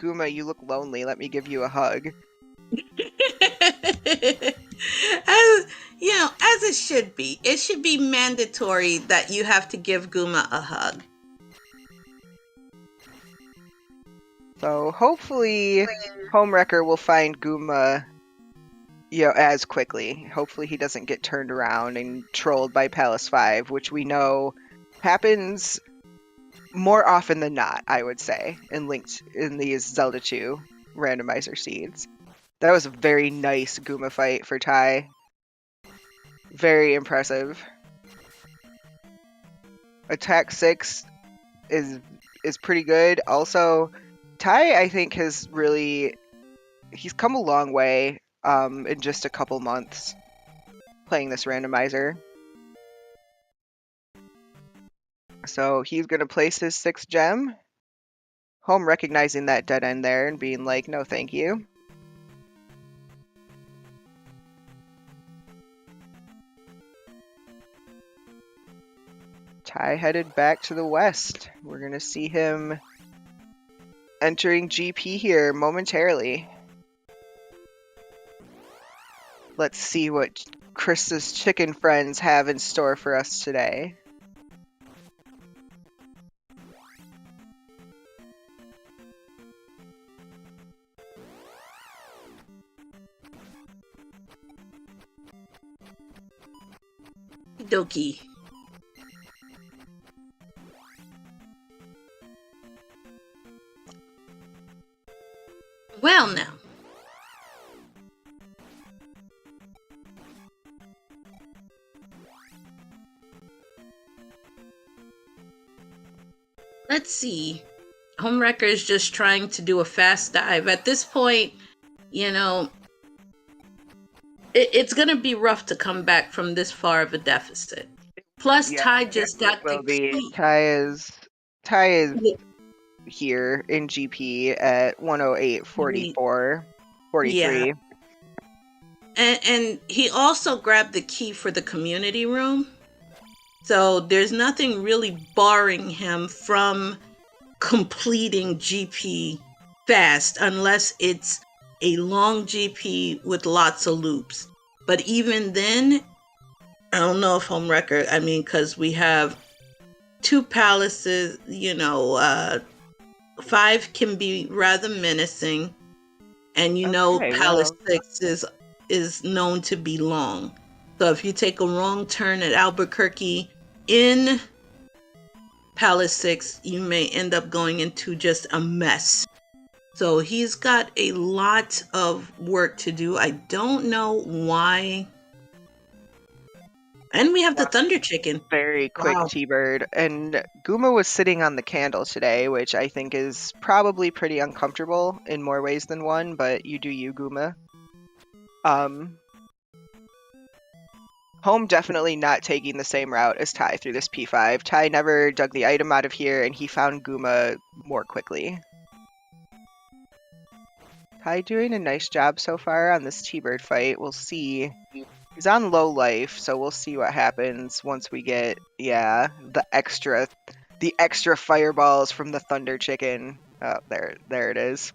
Guma, you look lonely. Let me give you a hug. As you know, as it should be. It should be mandatory that you have to give Guma a hug. So hopefully homewrecker will find Guma, as quickly. Hopefully he doesn't get turned around and trolled by Palace 5, which we know happens more often than not, I would say, in these Zelda 2 randomizer seeds. That was a very nice Guma fight for Ty. Very impressive. Attack 6 is pretty good. Also, Ty, I think, he's come a long way in just a couple months playing this randomizer. So he's going to place his 6th gem. Home recognizing that dead end there and being like, no thank you. Ty headed back to the west. We're going to see him entering GP here momentarily. Let's see what Chris's chicken friends have in store for us today. Doki. Well, now. Let's see. Homewrecker is just trying to do a fast dive. At this point, it's going to be rough to come back from this far of a deficit. Plus, yeah, Ty just got the key. Ty is here in GP at 108.44, 43. Yeah. And he also grabbed the key for the community room. So there's nothing really barring him from completing GP fast unless it's a long GP with lots of loops. But even then, I don't know if homewrecker, because we have 2 palaces, 5 can be rather menacing. And Palace 6 is known to be long. So if you take a wrong turn at Albuquerque in Palace 6, you may end up going into just a mess. So he's got a lot of work to do. I don't know why. And we have the Thunder Chicken. Very quick T-Bird. And Guma was sitting on the candle today, which I think is probably pretty uncomfortable in more ways than one, but you do you, Guma. Home definitely not taking the same route as Ty through this P5. Ty never dug the item out of here, and he found Guma more quickly. Ty doing a nice job so far on this T-Bird fight. We'll see. He's on low life, so we'll see what happens once we get, the extra fireballs from the Thunder Chicken. Oh, there it is.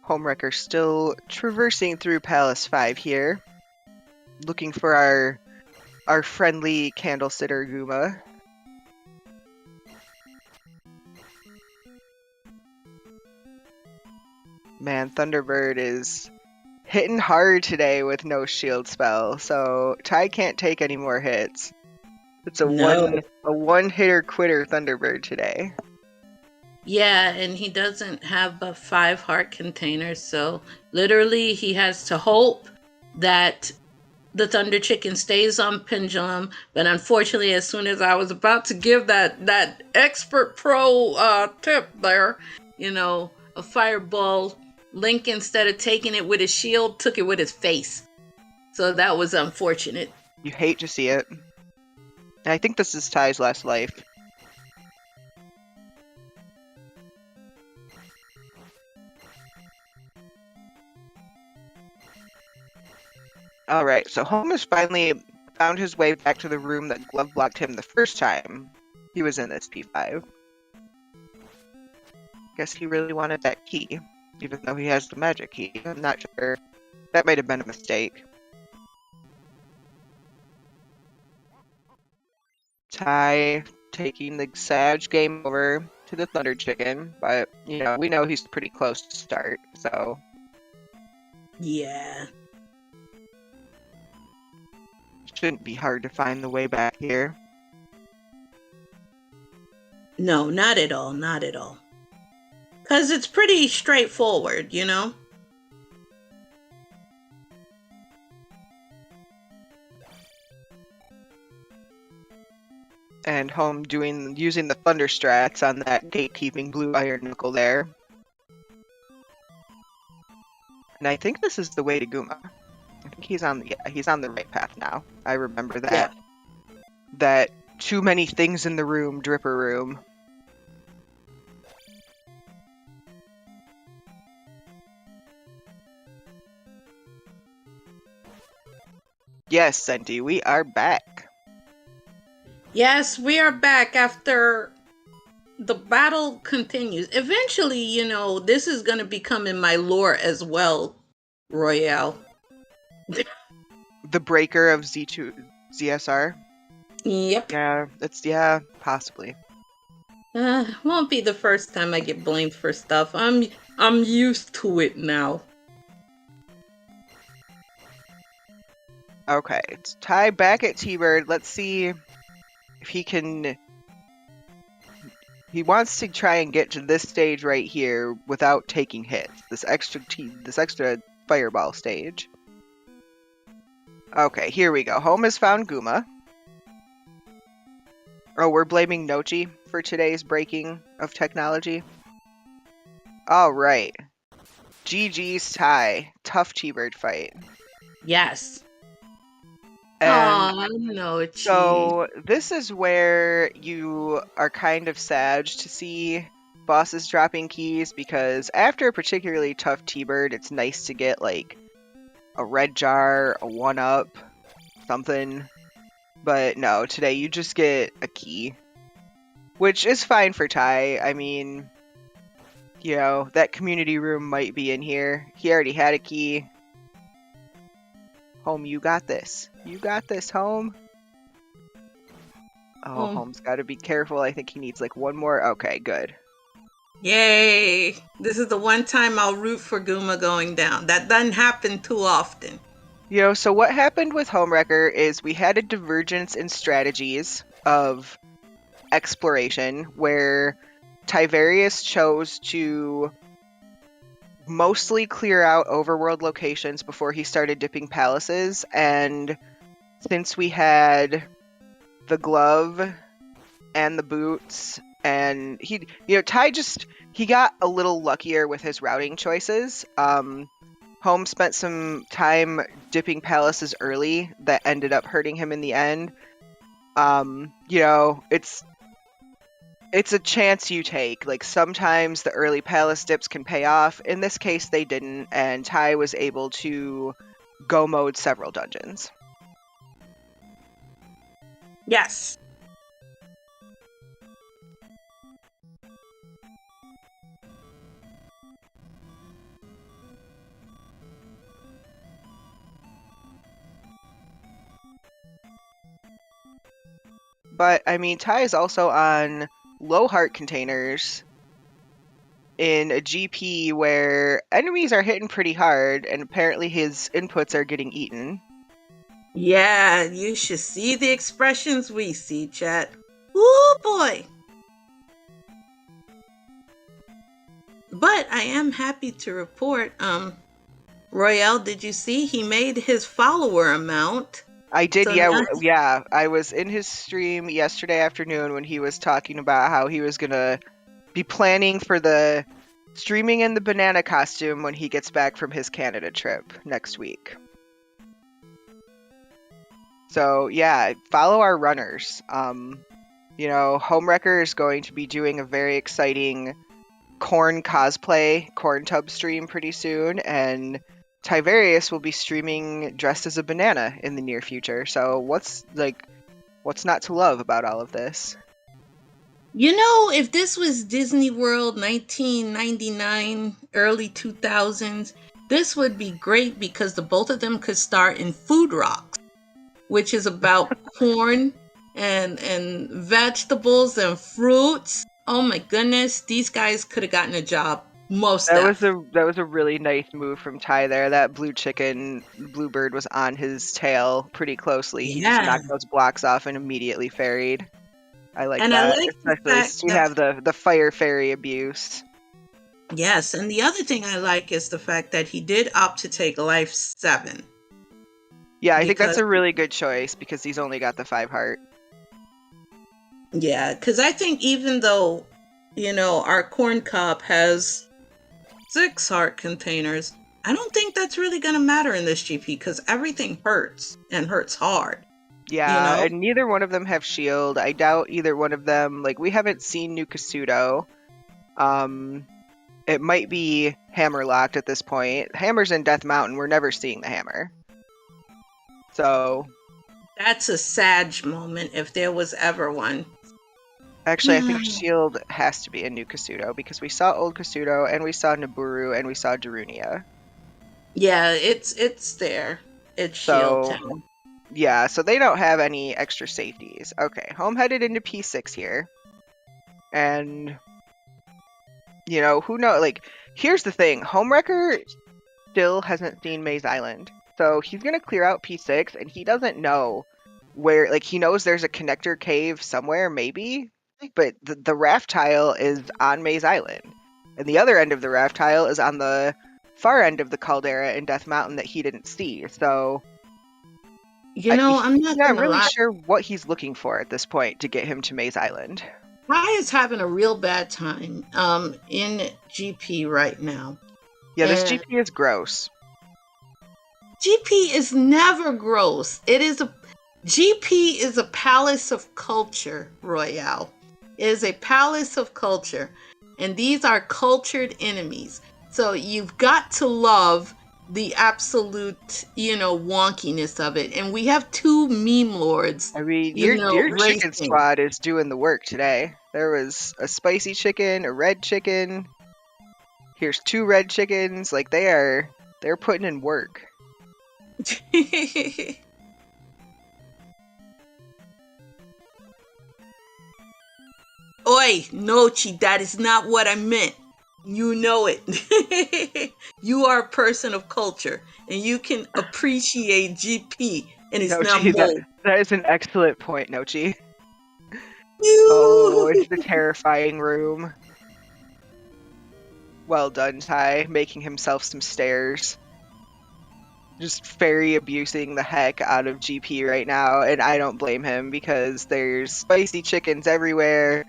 Homewrecker still traversing through Palace 5 here, looking for our friendly candle sitter Guma. Man, Thunderbird is hitting hard today with no shield spell, so Ty can't take any more hits. It's a one-hitter quitter Thunderbird today. Yeah, and he doesn't have but 5 heart containers, so literally he has to hope that the Thunder Chicken stays on Pendulum. But unfortunately, as soon as I was about to give that expert pro tip there, a fireball, Link, instead of taking it with his shield, took it with his face. So that was unfortunate. You hate to see it. I think this is Ty's last life. Alright, so Home has finally found his way back to the room that glove blocked him the first time he was in this P5. Guess he really wanted that key, even though he has the magic key. I'm not sure. That might have been a mistake. Ty taking the Sag game over to the Thunder Chicken, but, you know, we know he's pretty close to start, so... Yeah. Shouldn't be hard to find the way back here. No, not at all. Not at all. Because it's pretty straightforward, you know? And Home using the Thunder Strats on that gatekeeping blue iron knuckle there. And I think this is the way to Guma. I think he's on the right path now. I remember that. Yeah. That too many things in the room, dripper room. Yes, Senti, we are back. Yes, we are back after the battle continues. Eventually, you know, this is going to become in my lore as well, Royale. The breaker of ZSR? Yep. Yeah, possibly. Won't be the first time I get blamed for stuff. I'm used to it now. Okay, it's Ty back at T-Bird. Let's see if he can... He wants to try and get to this stage right here without taking hits. This extra fireball stage. Okay, here we go. Home has found Guma. Oh, we're blaming Nochi for today's breaking of technology. Alright. GG's Ty. Tough T-Bird fight. Yes. And oh, no, so this is where you are kind of sad to see bosses dropping keys, because after a particularly tough T-Bird, it's nice to get like a red jar, a 1-up, something. But no, today you just get a key, which is fine for Ty. I mean, you know, that community room might be in here. He already had a key. Home, you got this. You got this, Home. Oh, Home's got to be careful. I think he needs like one more. Okay, good. Yay! This is the one time I'll root for Guma going down. That doesn't happen too often. You know, so what happened with homewrecker is we had a divergence in strategies of exploration where Tyvarius chose to mostly clear out overworld locations before he started dipping palaces, and since we had the glove and the boots, and Ty he got a little luckier with his routing choices. Home spent some time dipping palaces early that ended up hurting him in the end. You know, it's a chance you take. Like, sometimes the early palace dips can pay off. In this case, they didn't, and Ty was able to go mode several dungeons. Yes. But, I mean, Ty is also on low heart containers in a GP where enemies are hitting pretty hard, and apparently his inputs are getting eaten. Yeah, you should see the expressions we see, chat. Ooh, boy. But I am happy to report, Royale, did you see he made his follower amount? I did, So yeah, nice. yeah. I was in his stream yesterday afternoon when he was talking about how he was gonna be planning for the streaming in the banana costume when he gets back from his Canada trip next week. So yeah, follow our runners. Homewrecker is going to be doing a very exciting corn cosplay, corn tub stream pretty soon, and Tyvarius will be streaming dressed as a banana in the near future. So what's not to love about all of this? If this was Disney World 1999, early 2000s, this would be great because the both of them could star in Food Rocks, which is about corn and vegetables and fruits. Oh my goodness, these guys could have gotten a job. Most That was def. a really nice move from Ty there. That bluebird was on his tail pretty closely. He just Yeah. knocked those blocks off and immediately ferried. I like And I that, like the especially fact since we that, have the fire fairy abuse. yes, and the other thing I like is the fact that he did opt to take life 7. Yeah, I think that's Because, a really good choice because he's only got the 5 heart. yeah, because I think even though, our corn cob has 6 heart containers, I don't think that's really going to matter in this GP because everything hurts and hurts hard. Yeah, and neither one of them have shield. I doubt either one of them. Like, we haven't seen New Kasuto. It might be hammer-locked at this point. Hammer's in Death Mountain. We're never seeing the hammer. So... That's a sad moment if there was ever one. Actually, I think shield has to be in New Kasuto because we saw Old Kasuto, and we saw Naburu, and we saw Darunia. Yeah, it's there. It's shield town. Yeah, so they don't have any extra safeties. Okay, home headed into P6 here. And, who knows? Like, here's the thing. Homewrecker still hasn't seen Maze Island. So he's going to clear out P6, and he doesn't know where, like, he knows there's a connector cave somewhere, maybe, but the raft tile is on Maze Island. And the other end of the raft tile is on the far end of the caldera in Death Mountain that he didn't see. So... I'm not really sure what he's looking for at this point to get him to Maze Island. Ty is having a real bad time in GP right now. Yeah, this GP is gross. GP is never gross. GP is a palace of culture, Royale. It is a palace of culture. And these are cultured enemies. So you've got to love the absolute, wonkiness of it. And we have 2 meme lords. I mean, your chicken squad is doing the work today. There was a spicy chicken, a red chicken. Here's 2 red chickens. Like, they're putting in work. Oi, Nochi, that is not what I meant. You know it. You are a person of culture, and you can appreciate GP, and it's Nochi, not mold. That is an excellent point, Nochi. Oh, it's the terrifying room. Well done, Ty, making himself some stairs. Just fairy abusing the heck out of GP right now, and I don't blame him because there's spicy chickens everywhere.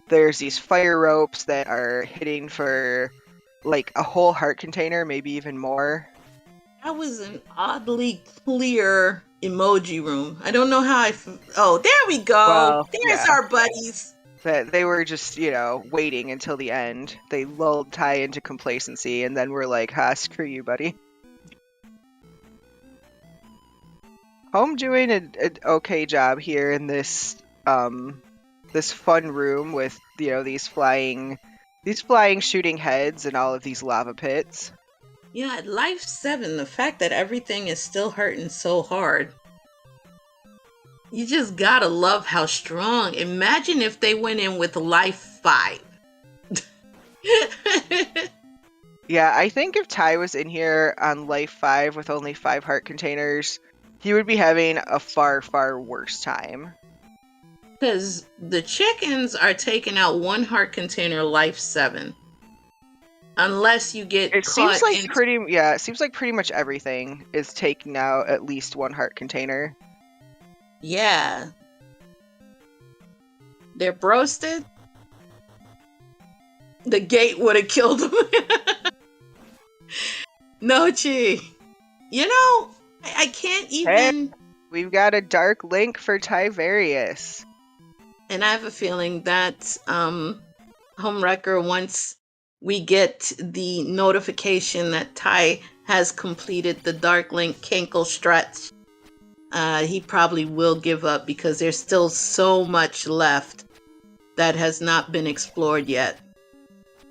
There's these fire ropes that are hitting for like a whole heart container, maybe even more. That was an oddly clear emoji room. I don't know how oh, there we go. Well, there's our buddies. That they were just, waiting until the end. They lulled Ty into complacency, and then we're like, screw you, buddy. Home doing an okay job here in this this fun room with these flying shooting heads and all of these lava pits. Yeah, at life 7, the fact that everything is still hurting so hard. You just gotta love how strong. Imagine if they went in with life 5. Yeah, I think if Ty was in here on life 5 with only 5 heart containers, he would be having a far, far worse time. Because the chickens are taking out 1 heart container life 7. Unless you get it seems like pretty much everything is taking out at least 1 heart container. Yeah. They're broasted. The gate would have killed them. Nochi. I can't even... We've got a Dark Link for Tyvarius. And I have a feeling that homewrecker, once we get the notification that Ty has completed the Dark Link Kinkle stretch, he probably will give up because there's still so much left that has not been explored yet.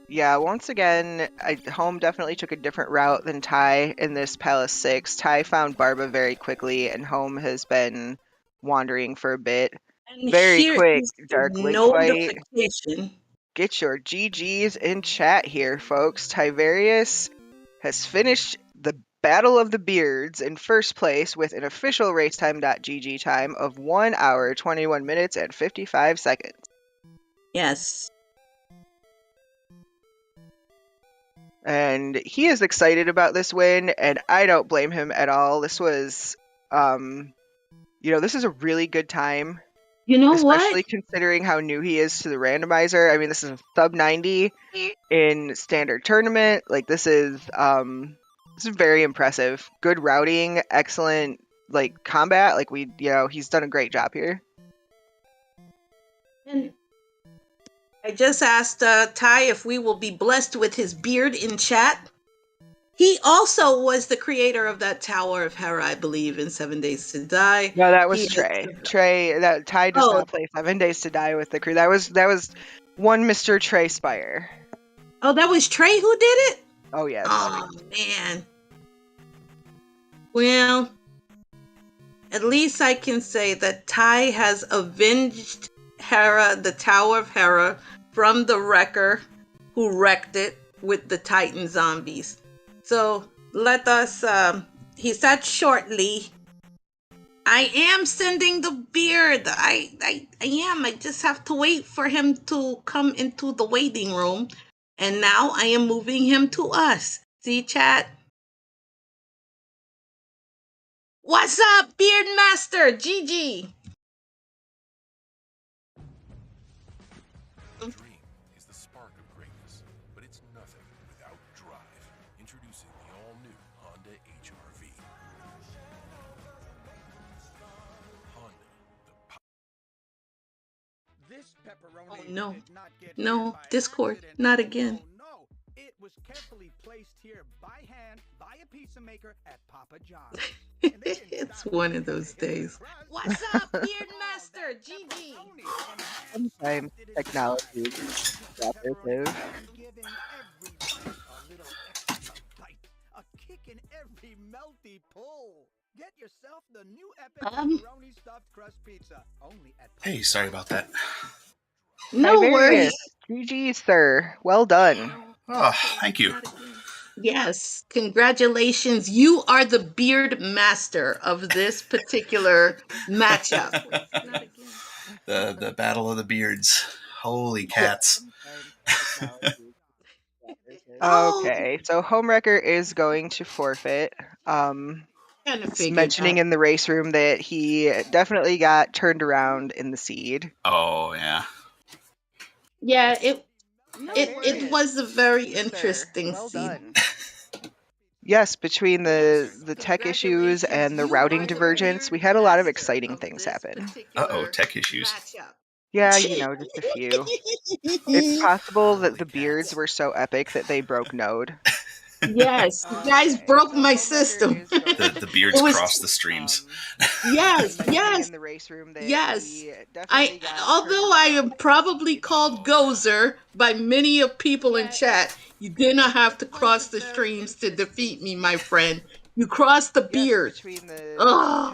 Yeah, once again, Home definitely took a different route than Ty in this Palace 6. Ty found Barba very quickly, and Home has been wandering for a bit. And Very here quick is Dark the Link fight. notification. Get your GGs in chat here, folks. Tyvarius has finished the Battle of the Beards in first place with an official racetime.gg time of 1 hour, 21 minutes, and 55 seconds. Yes. And he is excited about this win, and I don't blame him at all. This was, this is a really good time. You know especially what? considering how new he is to the randomizer. I mean, this is a sub 90 in standard tournament. Like, this is very impressive. Good routing, excellent combat. He's done a great job here. And I just asked Ty if we will be blessed with his beard in chat. He also was the creator of that Tower of Hera, I believe, in 7 Days to Die. No, that was Trey. Ty does not play 7 Days to Die with the crew. That was one Mr. Trey Spire. Oh, that was Trey who did it? Oh, yes. Oh, man. Well, at least I can say that Ty has avenged Hera, the Tower of Hera, from the wrecker who wrecked it with the Titan zombies. So let us, he said shortly, I am sending the beard. I am. I just have to wait for him to come into the waiting room. And now I am moving him to us. See, chat? What's up, Beard Master? GG. Dream is the spark of greatness, but it's nothing without drive. Introducing the all-new Honda HR-V. Honda, This pepperoni Oh, no. did not get No, here by Discord, accident. not again. Oh, no. It was carefully placed here by hand by a pizza maker at Papa John's. And they didn't It's stop one there. of those They hit the days. crust. What's up, Beard Master? GG. Sometimes technology is cooperative. Giving every bite a little extra bite. A kick in every melty pull. Get yourself the new epic pepperoni stuffed crust pizza. Only at Papa Hey, sorry about that. No worries. GG, sir. Well done. Oh, thank you. Yes, congratulations. You are the Beard Master of this particular matchup. The Battle of the Beards. Holy cats. Okay, so homewrecker is going to forfeit. Mentioning in the race room that he definitely got turned around in the seed. Oh, yeah. Yeah, it was a very interesting seed. Yes, between the tech issues and the routing divergence, we had a lot of exciting things happen. Uh-oh, tech issues. Yeah, just a few. It's possible that the beards were so epic that they broke node. Yes, you guys broke my system. The beards crossed the streams. Yes. Although I am probably called Gozer by many of people in chat, you did not have to cross the streams to defeat me, my friend. You crossed the beard. Oh,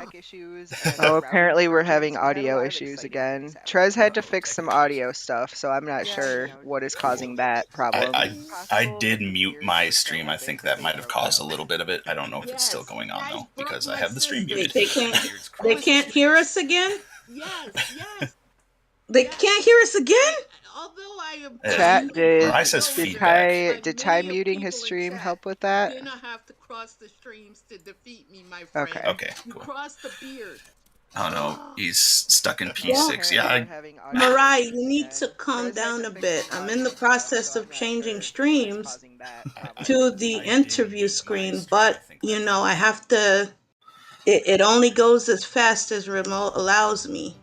apparently we're having audio issues again. Trez had to fix some audio stuff, so I'm not sure what is causing that problem. I did mute my stream. I think that might have caused a little bit of it. I don't know if it's still going on, though, because I have the stream muted. They can't hear us again? Yes. They can't hear us again? Although I am Chat, did Ty muting his stream help with that? You did not have to cross the streams to defeat me, my friend. Okay, You cool. crossed the beard. Oh no, he's stuck in P6. Yeah. Mariah, you need to calm down a bit. I'm in the process of changing streams to the interview screen, but I have to It only goes as fast as remote allows me.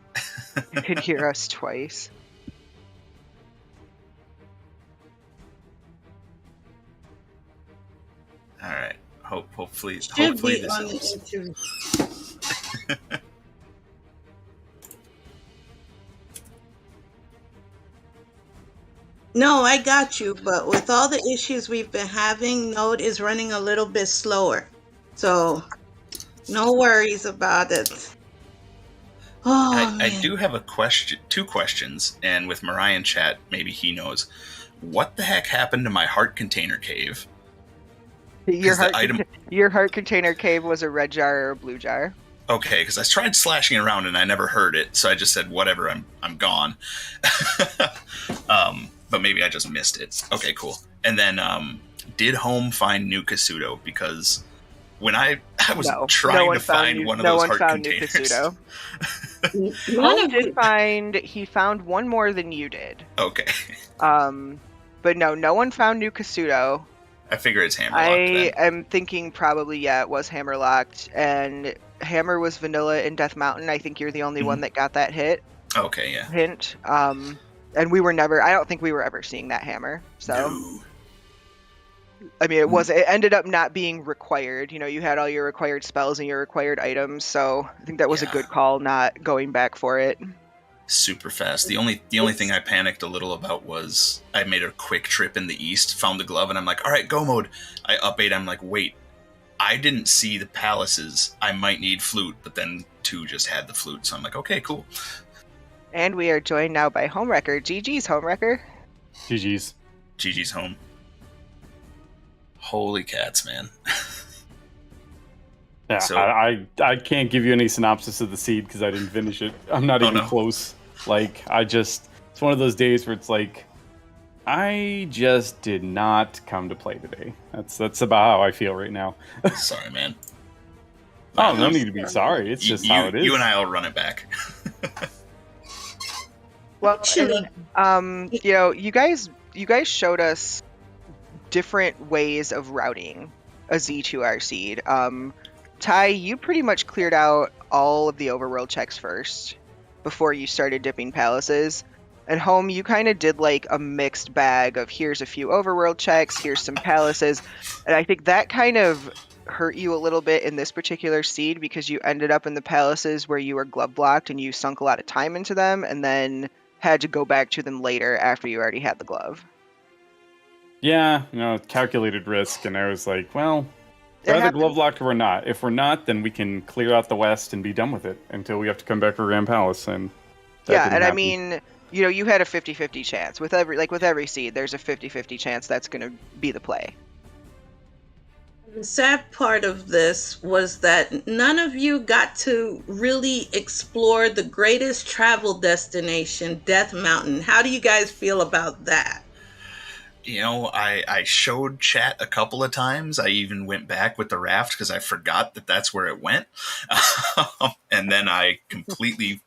You could hear us twice. All right. Hopefully Should be this on helps. the interview. No, I got you, but with all the issues we've been having, Node is running a little bit slower. So, no worries about it. Oh, I man. do have a question, 2 questions, and with Mariah in chat, maybe he knows. What the heck happened to my heart container cave? Your 'Cause the heart, item- your heart container cave was a red jar or a blue jar. Okay, because I tried slashing around and I never heard it, so I just said, whatever, I'm gone. But maybe I just missed it. Okay, cool. And then, did Home find New Kasuto? Because when I was trying to find one of those heart containers. Home did find, he found one more than you did. Okay. But no one found New Kasuto. I figure it's hammerlocked. I am thinking probably, yeah, it was hammerlocked, and Hammer was vanilla in Death Mountain. I think you're the only one that got that Okay, yeah. hint. And we were never, I don't think we were ever seeing that hammer. So, No. I mean, it ended up not being required. You know, you had all your required spells and your required items, so I think that was a good call not going back for it. Super fast. The only thing I panicked a little about was I made a quick trip in the east, found the glove, and I'm like, all right, go mode. I up 8, I'm like, wait, I didn't see the palaces. I might need flute, but then 2 just had the flute, so I'm like, okay, cool. And we are joined now by Homewrecker. GG's, Homewrecker. GG's. GG's home. Holy cats, man. Yeah, So- I can't give you any synopsis of the seed because I didn't finish it. I'm not even close. Like, it's one of those days where it's like, I just did not come to play today. That's about how I feel right now. Sorry, man. Oh, no need to be sorry. It's just how it is. You and I will run it back. Well, you know, you guys showed us different ways of routing a Z2R seed. Ty, you pretty much cleared out all of the overworld checks first before you started dipping palaces. And Home, you kind of did like a mixed bag of here's a few overworld checks, here's some palaces. And I think that kind of hurt you a little bit in this particular seed because you ended up in the palaces where you were glove blocked and you sunk a lot of time into them and then had to go back to them later after you already had the glove. Yeah, calculated risk, and I was like, well, either glove locked or we're not. If we're not, then we can clear out the west and be done with it until we have to come back for Grand Palace. And yeah, and happen. I mean, you know, you had a 50-50 chance with every seed. There's a 50-50 chance that's going to be the play. The sad part of this was that none of you got to really explore the greatest travel destination, Death Mountain. How do you guys feel about that? You know, I showed chat a couple of times. I even went back with the raft because I forgot that that's where it went. And then I completely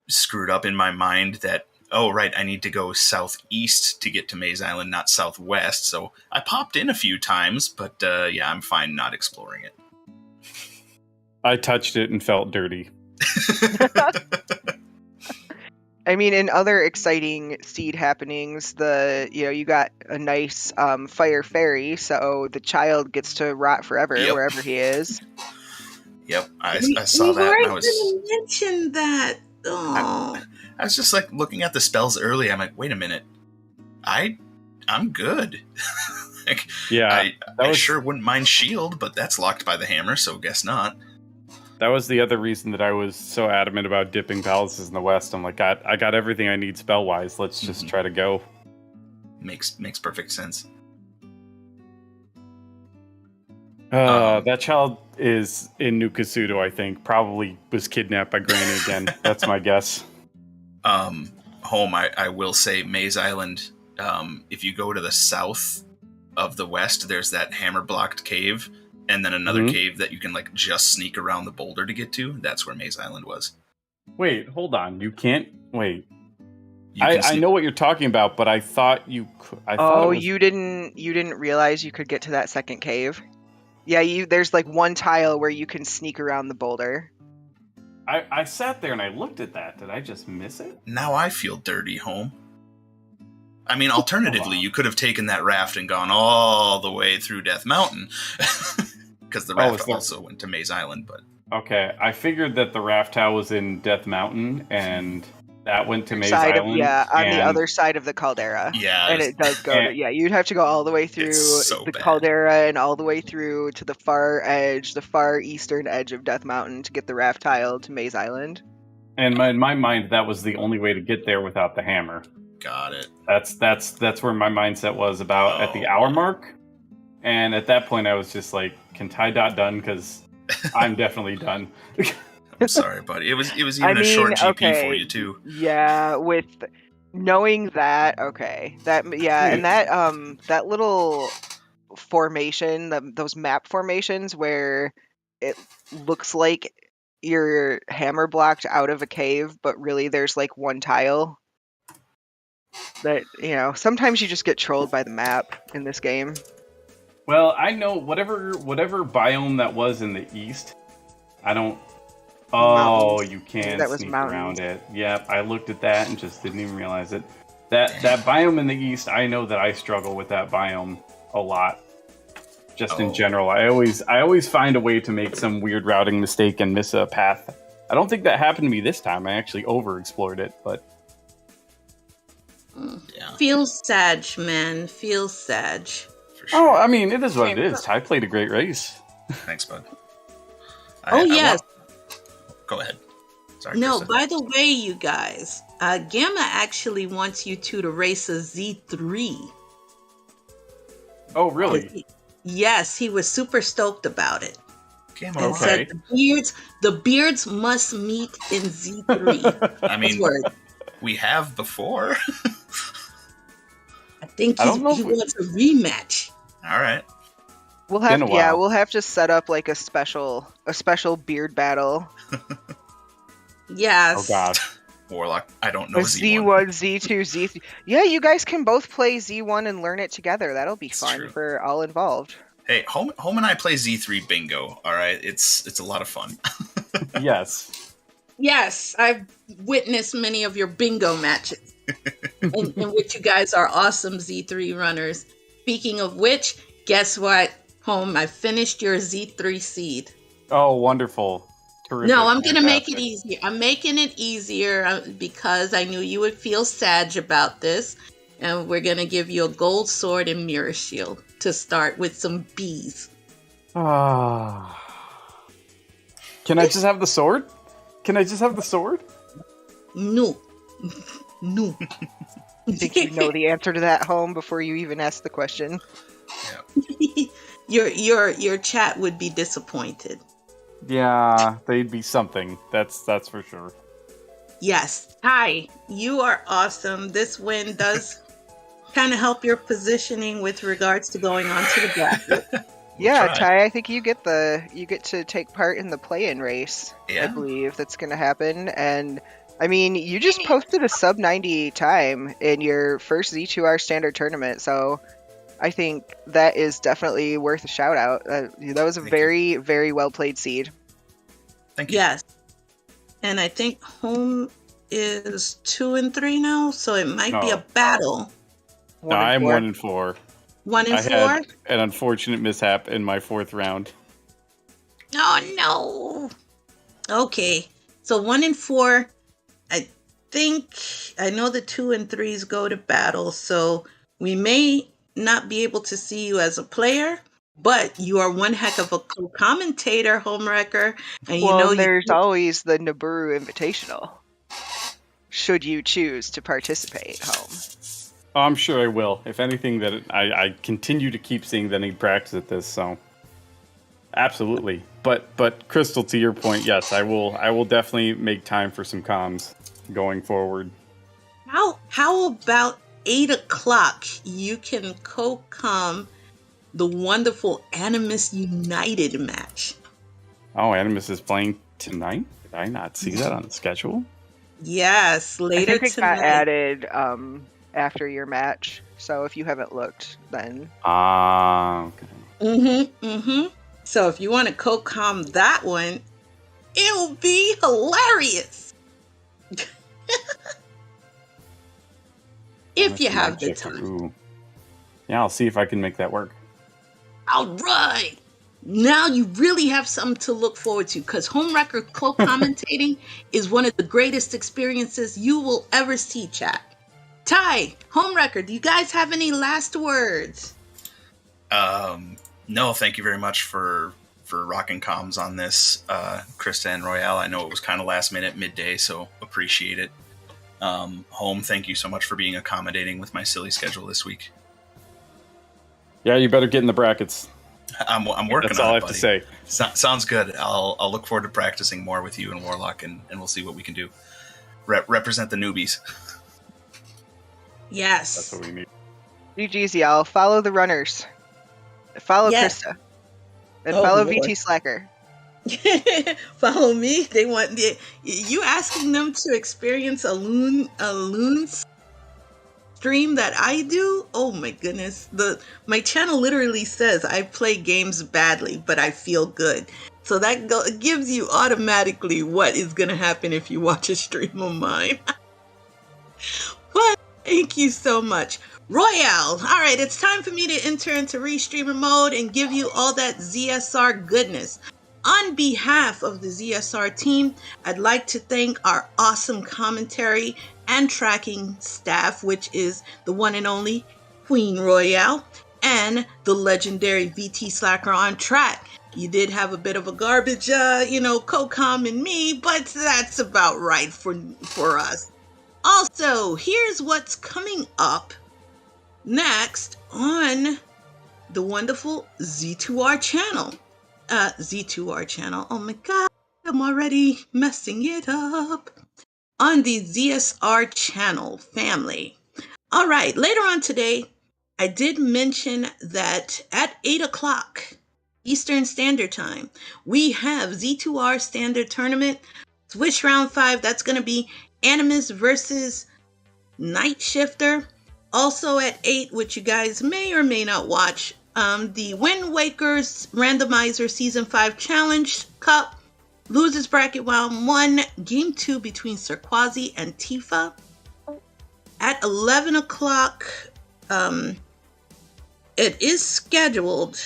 screwed up in my mind that, oh, right, I need to go southeast to get to Maze Island, not southwest. So I popped in a few times, but yeah, I'm fine not exploring it. I touched it and felt dirty. I mean, in other exciting seed happenings, you got a nice fire fairy, so the child gets to rot forever wherever he is. Yep, I saw that. And I was going to mention that. Oh. I was just like looking at the spells early. I'm like, wait a minute, I'm good. Like, yeah, I sure wouldn't mind shield, but that's locked by the hammer, so guess not. That was the other reason that I was so adamant about dipping palaces in the west. I'm like, I got everything I need spell-wise. Let's just try to go. Makes perfect sense. That child is in New Kasuto, I think. Probably was kidnapped by Granny again. That's my guess. Home, I will say Maze Island, if you go to the south of the west, there's that hammer-blocked cave. And then another cave that you can like just sneak around the boulder to get to. That's where Maze Island was. Wait, hold on. You can't wait. I know what you're talking about, but I thought you could. You didn't realize you could get to that second cave. Yeah, there's like one tile where you can sneak around the boulder. I sat there and I looked at that. Did I just miss it? Now I feel dirty, Home. I mean, alternatively, you could have taken that raft and gone all the way through Death Mountain. Because the raft also went to Maze Island, but... Okay, I figured that the raft tile was in Death Mountain, and that went to Maze Island. On the other side of the caldera. Yeah. And it does go to... Yeah, you'd have to go all the way through the caldera and all the way through to the far eastern edge of Death Mountain to get the raft tile to Maze Island. And in my mind, that was the only way to get there without the hammer. Got it. That's where my mindset was about at the hour mark. And at that point, I was just like, "Can Ty done? Because I'm definitely done." I'm sorry, buddy. It was even a short GP for you too. Yeah, with knowing that, okay, and that little formation, those map formations where it looks like you're hammer blocked out of a cave, but really there's like one tile. That, sometimes you just get trolled by the map in this game. Well, I know whatever biome that was in the east, I don't... Oh, mountains. You can sneak around it. Yep, I looked at that and just didn't even realize it. That biome in the east, I know that I struggle with that biome a lot. Just in general. I always find a way to make some weird routing mistake and miss a path. I don't think that happened to me this time. I actually over-explored it, but... Yeah. Feels sad, man. Feels sad. Sure. Oh, I mean, it is what it is. I played a great race. Thanks, bud. Yes. Go ahead. Sorry. No, Krista. by the way, you guys, Gamma actually wants you two to race a Z3. Oh, really? Yes, he was super stoked about it. Gamma, and said the beards must meet in Z3. I mean, we have before. I think he wants a rematch. All right. We'll have to set up like a special beard battle. Yes. Oh God. Warlock, I don't know Z1, Z2, Z3. Yeah, you guys can both play Z1 and learn it together. That'll be fun for all involved. Hey, Home and I play Z3 bingo. All right, it's a lot of fun. Yes. Yes, I've witnessed many of your bingo matches, in which you guys are awesome Z3 runners. Speaking of which, guess what, Home? I finished your Z3 seed. Oh, wonderful. Terrific. No, I'm going to make it easier. I'm making it easier because I knew you would feel sad about this. And we're going to give you a gold sword and mirror shield to start with some bees. Can I just have the sword? No. I think you know the answer to that, Home, before you even ask the question. Yeah. your chat would be disappointed. Yeah, they'd be something. That's for sure. Yes. Hi, you are awesome. This win does kind of help your positioning with regards to going on to the bracket. Yeah, Ty, I think you get to take part in the play-in race. Yeah. I believe that's going to happen. And I mean, you just posted a sub 90 time in your first Z2R standard tournament, so I think that is definitely worth a shout out. That was a very, very well played seed. Thank you. Yes. And I think Home is 2 and 3 now, so it might be a battle. No, I'm 1 and 4. 1 and 4? I had an unfortunate mishap in my 4th round. Oh no. Okay. So 1 and 4, I know the 2 and 3s go to battle, so we may not be able to see you as a player, but you are one heck of a co-commentator, homewrecker. And there's always the Nibiru Invitational, should you choose to participate, Home. Oh, I'm sure I will. If anything, that I continue to keep seeing that I need practice at this, so absolutely. But Crystal, to your point, yes, I will definitely make time for some comms going forward. How about 8 o'clock? You can co-com the wonderful Animus United match. Oh, Animus is playing tonight? Did I not see that on the schedule? Yes, later I think it tonight. got added after your match, so if you haven't looked, then... Okay. So if you want to co-com that one, it'll be hilarious. If you have the time. Yeah, I'll see if I can make that work. All right. Now you really have something to look forward to, because homewrecker co-commentating is one of the greatest experiences you will ever see, chat. Ty, homewrecker, do you guys have any last words? No, thank you very much for rocking comms on this, Krista and Royale. I know it was kind of last minute, midday, so appreciate it. Home, thank you so much for being accommodating with my silly schedule this week. Yeah, you better get in the brackets. I'm working That's on all it, I have to say. Sounds good. I'll look forward to practicing more with you and Warlock, and we'll see what we can do. Represent the newbies. Yes. That's what we need. GG's, y'all. Follow the runners. Follow Yes. Krista. And Oh, follow Lord. VT Slacker. Follow me. They want you asking them to experience a loon stream that I do. Oh my goodness. My channel literally says I play games badly, but I feel good. So that gives you automatically what is going to happen if you watch a stream of mine. But thank you so much. Royale. All right, it's time for me to enter into restreamer mode and give you all that ZSR goodness. On behalf of the ZSR team, I'd like to thank our awesome commentary and tracking staff, which is the one and only Queen Royale and the legendary VT Slacker on track. You did have a bit of a garbage, co-com in me, but that's about right for us. Also, here's what's coming up next on the wonderful Z2R channel. Z2R channel. Oh my god, I'm already messing it up. On the ZSR channel family. All right, later on today, I did mention that at 8 o'clock Eastern Standard Time, we have Z2R Standard Tournament, Switch Round 5. That's going to be Animus versus Night Shifter. Also at 8, which you guys may or may not watch, the Wind Waker's Randomizer Season 5 Challenge Cup, Losers Bracket Round 1, Game 2 between Sirquazi and Tifa. At 11 o'clock, it is scheduled,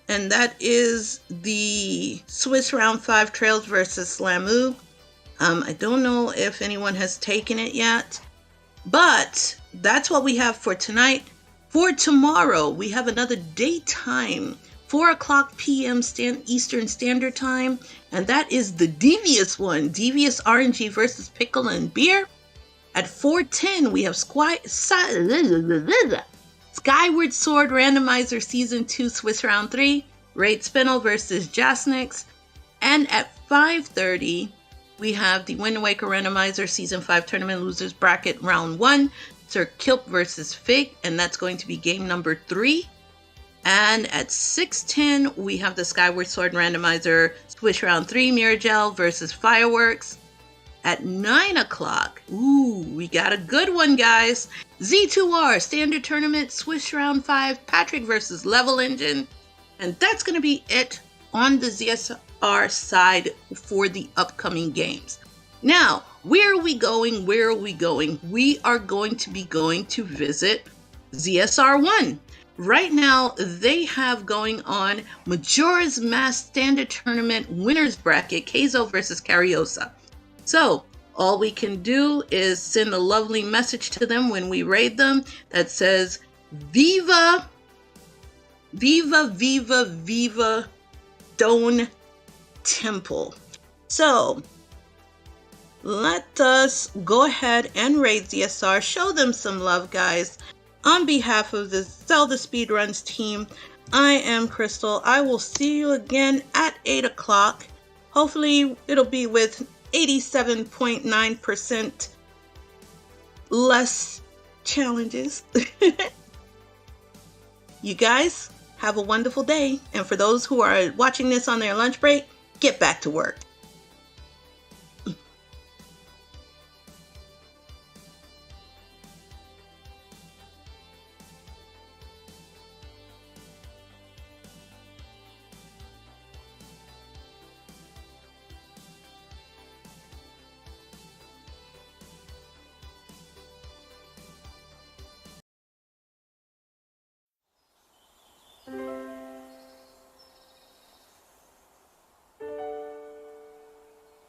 and that is the Swiss Round 5 Trails versus Slamu. I don't know if anyone has taken it yet, but that's what we have for tonight. For tomorrow, we have another daytime, 4 o'clock p.m. Eastern Standard Time, and that is the Devious one, Devious RNG versus Pickle and Beer. At 4:10, we have Skyward Sword Randomizer Season 2 Swiss Round 3, Raid Spinel versus Jasnix. And at 5:30, we have the Wind Waker Randomizer Season 5 Tournament Losers Bracket Round 1, Sir Kilp versus Fig, and that's going to be game number 3. And at 6:10, we have the Skyward Sword Randomizer Swish Round 3 Miragel versus Fireworks. At 9 o'clock, we got a good one, guys. Z2R Standard Tournament Swish Round 5 Patrick versus Level Engine. And that's going to be it on the ZSR side for the upcoming games. Now, where are we going? We are going to be going to visit ZSR 1. Right now, they have going on Majora's Mask Standard Tournament Winners Bracket, Keizo versus Cariosa. So, all we can do is send a lovely message to them when we raid them that says, Viva, Viva, Viva, Viva, Stone Temple. So, let us go ahead and raid ZSR, show them some love, guys. On behalf of the Zelda Speedruns team, I am Crystal. I will see you again at 8 o'clock. Hopefully, it'll be with 87.9% less challenges. You guys have a wonderful day. And for those who are watching this on their lunch break, get back to work.